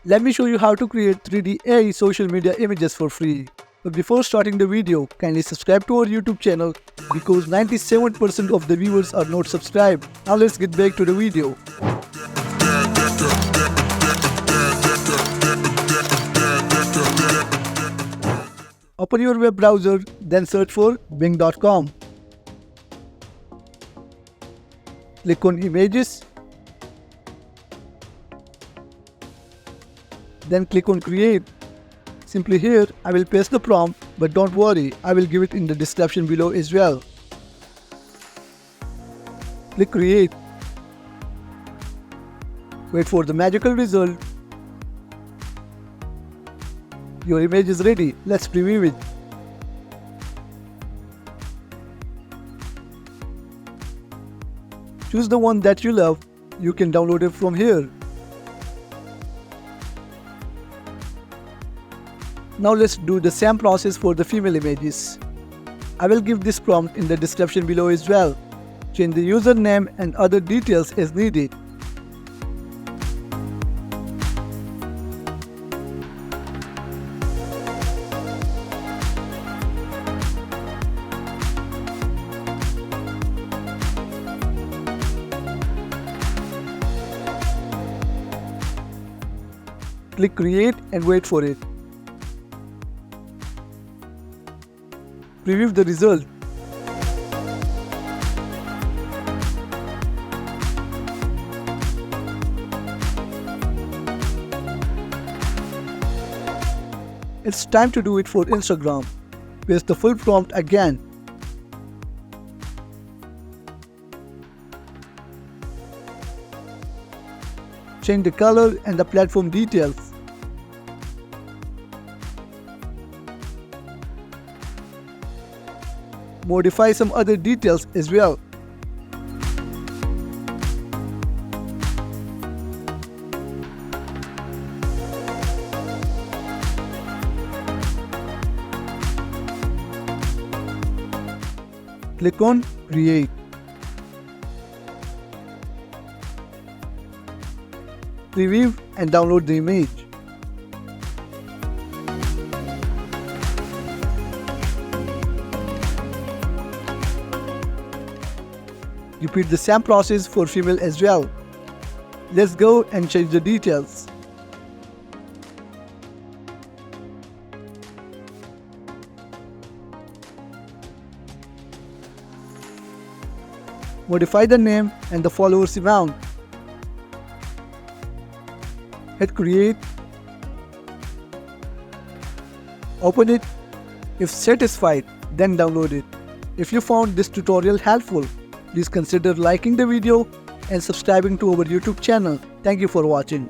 Let me show you how to create 3D AI social media images for free. But before starting the video, kindly subscribe to our YouTube channel because 97% of the viewers are not subscribed. Now let's get back to the video. Open your web browser, then search for bing.com. Click on Images. Then click on Create. Simply here, I will paste the prompt, but don't worry, I will give it in the description below as well. Click Create. Wait for the magical result. Your image is ready. Let's preview it. Choose the one that you love. You can download it from here. Now let's do the same process for the female images. I will give this prompt in the description below as well. Change the username and other details as needed. Click Create and wait for it. Preview the result. It's time to do it for Instagram. Paste the full prompt again. Change the color and the platform details. Modify some other details as well. Click on Create. Preview and download the image. Repeat the same process for female as well. Let's go and change the details. Modify the name and the followers amount. Hit Create. Open it. If satisfied, then download it. If you found this tutorial helpful, please consider liking the video and subscribing to our YouTube channel. Thank you for watching.